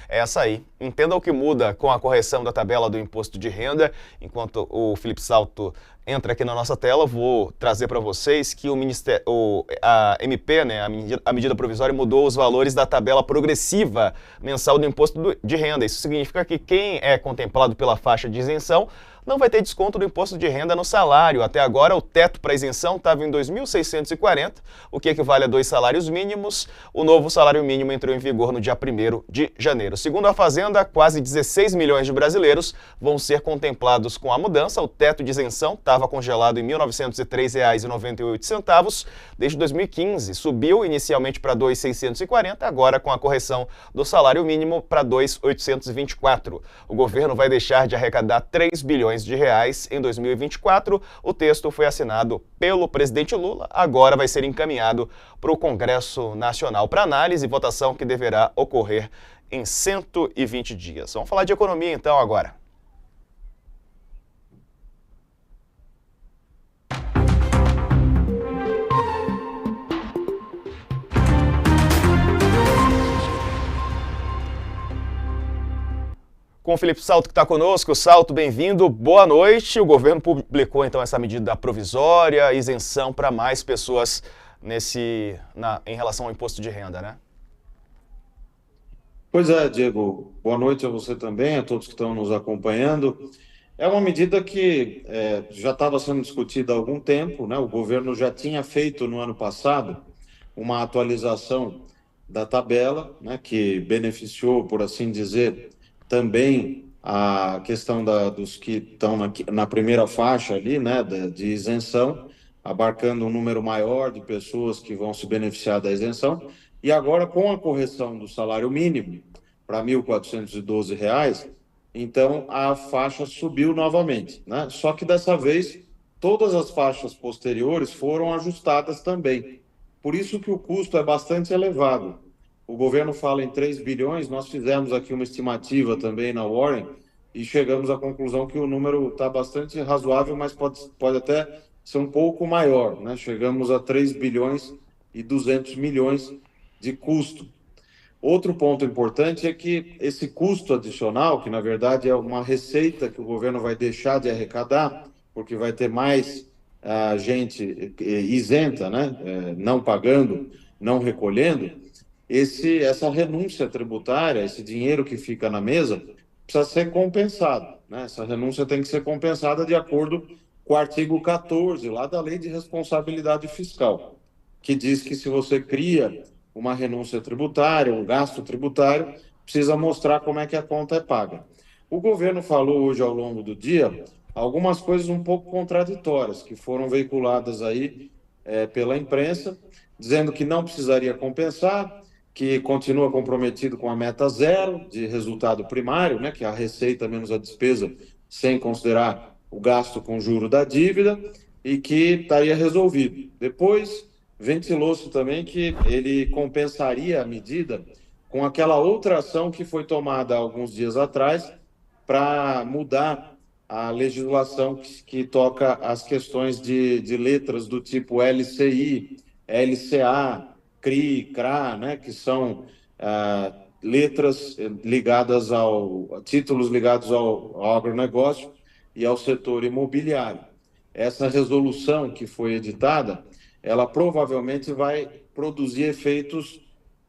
é essa aí. Entenda o que muda com a correção da tabela do imposto de renda. Enquanto o Felipe Salto entra aqui na nossa tela, vou trazer para vocês que a MP, né, a medida provisória, mudou os valores da tabela progressiva mensal do imposto de renda. Isso significa que quem é contemplado pela faixa de isenção não vai ter desconto do imposto de renda no salário. Até agora, o teto para isenção estava em 2.640, o que equivale a 2 salários mínimos. O novo salário mínimo entrou em vigor no dia 1º de janeiro. Segundo a Fazenda, quase 16 milhões de brasileiros vão ser contemplados com a mudança. O teto de isenção estava congelado em R$ 1.903,98 desde 2015. Subiu inicialmente para 2.640, agora com a correção do salário mínimo para 2.824. O governo vai deixar de arrecadar 3 bilhões de reais em 2024. O texto foi assinado pelo presidente Lula, agora vai ser encaminhado para o Congresso Nacional para análise e votação que deverá ocorrer em 120 dias. Vamos falar de economia então agora. Com o Felipe Salto que está conosco. Salto, bem-vindo, boa noite. O governo publicou então essa medida provisória, isenção para mais pessoas em relação ao imposto de renda, né? Pois é, Diego, boa noite a você também, a todos que estão nos acompanhando. É uma medida que já estava sendo discutida há algum tempo, né? O governo já tinha feito no ano passado uma atualização da tabela, né, que beneficiou, por assim dizer, também a questão dos que estão na primeira faixa ali, né, de isenção, abarcando um número maior de pessoas que vão se beneficiar da isenção. E agora, com a correção do salário mínimo para R$ 1.412, então a faixa subiu novamente, né? Só que dessa vez, todas as faixas posteriores foram ajustadas também. Por isso que o custo é bastante elevado. O governo fala em 3 bilhões, nós fizemos aqui uma estimativa também na Warren e chegamos à conclusão que o número está bastante razoável, mas pode até ser um pouco maior, né? Chegamos a 3 bilhões e 200 milhões de custo. Outro ponto importante é que esse custo adicional, que na verdade é uma receita que o governo vai deixar de arrecadar, porque vai ter mais gente isenta, né? Não pagando, não recolhendo, essa renúncia tributária, esse dinheiro que fica na mesa, precisa ser compensado, né? Essa renúncia tem que ser compensada de acordo com o artigo 14, lá da Lei de Responsabilidade Fiscal, que diz que se você cria uma renúncia tributária, um gasto tributário, precisa mostrar como é que a conta é paga. O governo falou hoje ao longo do dia algumas coisas um pouco contraditórias que foram veiculadas aí pela imprensa, dizendo que não precisaria compensar, que continua comprometido com a meta zero de resultado primário, né, que é a receita menos a despesa, sem considerar o gasto com juro da dívida, e que estaria resolvido. Depois, ventilou-se também que ele compensaria a medida com aquela outra ação que foi tomada há alguns dias atrás para mudar a legislação que toca as questões de letras do tipo LCI, LCA, CRI, CRA, né, que são letras ligadas títulos ligados ao agronegócio e ao setor imobiliário. Essa resolução que foi editada, ela provavelmente vai produzir efeitos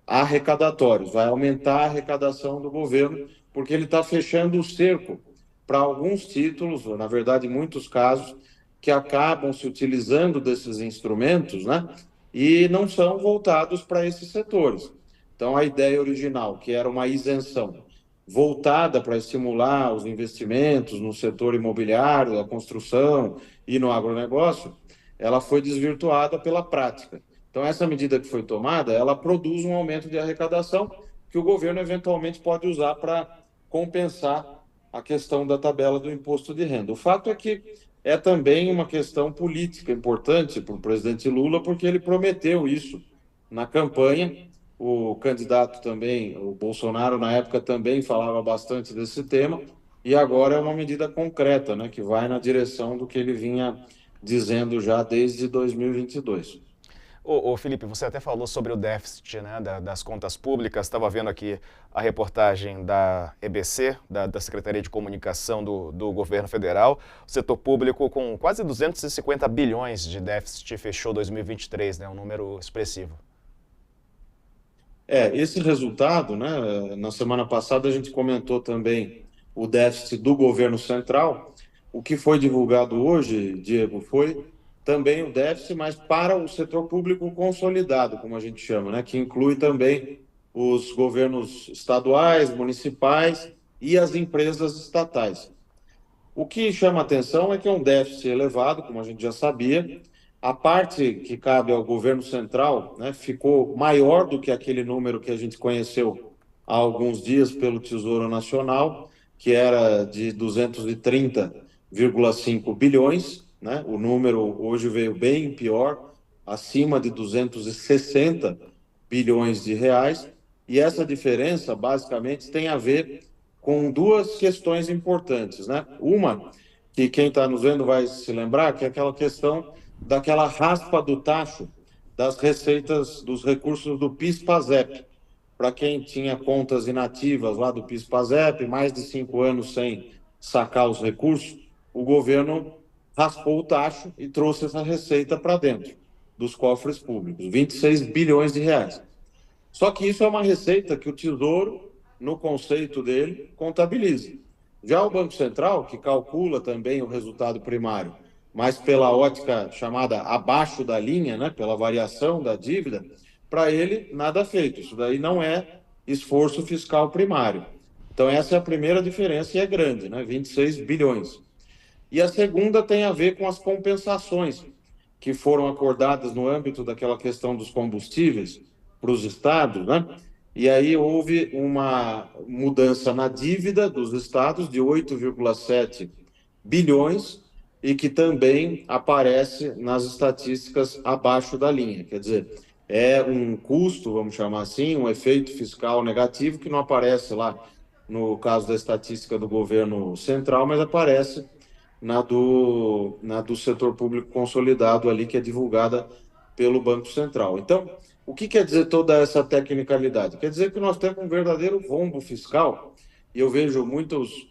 arrecadatórios, vai aumentar a arrecadação do governo, porque ele está fechando o cerco para alguns títulos, ou, na verdade, muitos casos, que acabam se utilizando desses instrumentos, né? E não são voltados para esses setores. Então, a ideia original, que era uma isenção voltada para estimular os investimentos no setor imobiliário, a construção e no agronegócio, ela foi desvirtuada pela prática. Então, essa medida que foi tomada, ela produz um aumento de arrecadação que o governo eventualmente pode usar para compensar a questão da tabela do imposto de renda. O fato é que é também uma questão política importante para o presidente Lula, porque ele prometeu isso na campanha. O candidato também, o Bolsonaro, na época, também falava bastante desse tema, e agora é uma medida concreta, né, que vai na direção do que ele vinha dizendo já desde 2022. Ô, Felipe, você até falou sobre o déficit, né, das contas públicas. Estava vendo aqui a reportagem da EBC, da Secretaria de Comunicação do Governo Federal. O setor público com quase 250 bilhões de déficit fechou 2023, né, um número expressivo. Esse resultado, né, na semana passada a gente comentou também o déficit do governo central. O que foi divulgado hoje, Diego, foi também o déficit, mas para o setor público consolidado, como a gente chama, né, que inclui também os governos estaduais, municipais e as empresas estatais. O que chama atenção é que é um déficit elevado, como a gente já sabia. A parte que cabe ao governo central, né, ficou maior do que aquele número que a gente conheceu há alguns dias pelo Tesouro Nacional, que era de 230,5 bilhões, né? O número hoje veio bem pior, acima de 260 bilhões de reais. E essa diferença, basicamente, tem a ver com duas questões importantes, né? Uma, que quem está nos vendo vai se lembrar, que é aquela questão daquela raspa do tacho das receitas, dos recursos do PIS/PASEP. Para quem tinha contas inativas lá do PIS/PASEP, mais de 5 anos sem sacar os recursos, o governo raspou o tacho e trouxe essa receita para dentro dos cofres públicos, 26 bilhões de reais. Só que isso é uma receita que o Tesouro, no conceito dele, contabiliza. Já o Banco Central, que calcula também o resultado primário, mas pela ótica chamada abaixo da linha, né, pela variação da dívida, para ele nada feito. Isso daí não é esforço fiscal primário. Então essa é a primeira diferença e é grande, né, 26 bilhões. E a segunda tem a ver com as compensações que foram acordadas no âmbito daquela questão dos combustíveis para os estados, né? E aí houve uma mudança na dívida dos estados de 8,7 bilhões e que também aparece nas estatísticas abaixo da linha. Quer dizer, é um custo, vamos chamar assim, um efeito fiscal negativo que não aparece lá no caso da estatística do governo central, mas aparece na do setor público consolidado ali, que é divulgada pelo Banco Central. Então, o que quer dizer toda essa tecnicalidade? Quer dizer que nós temos um verdadeiro rombo fiscal, e eu vejo muitos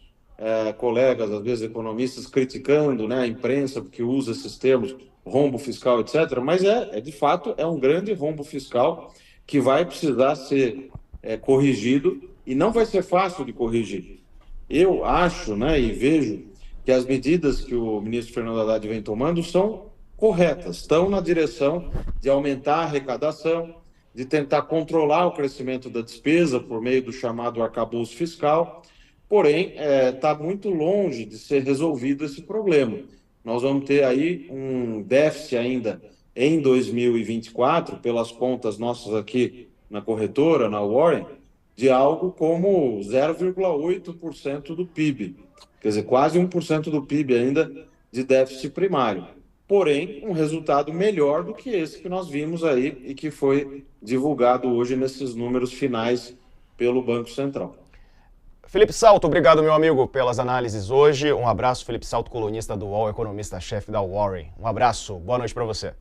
colegas, às vezes economistas, criticando, né, a imprensa, porque usa esses termos, rombo fiscal, etc., mas de fato, é um grande rombo fiscal que vai precisar ser corrigido, e não vai ser fácil de corrigir. Eu acho, né, e vejo que as medidas que o ministro Fernando Haddad vem tomando são corretas, estão na direção de aumentar a arrecadação, de tentar controlar o crescimento da despesa por meio do chamado arcabouço fiscal, porém, está muito longe de ser resolvido esse problema. Nós vamos ter aí um déficit ainda em 2024, pelas contas nossas aqui na corretora, na Warren, de algo como 0,8% do PIB. Quer dizer, quase 1% do PIB ainda de déficit primário. Porém, um resultado melhor do que esse que nós vimos aí e que foi divulgado hoje nesses números finais pelo Banco Central. Felipe Salto, obrigado, meu amigo, pelas análises hoje. Um abraço, Felipe Salto, colunista do UOL, economista-chefe da Warren. Um abraço, boa noite para você.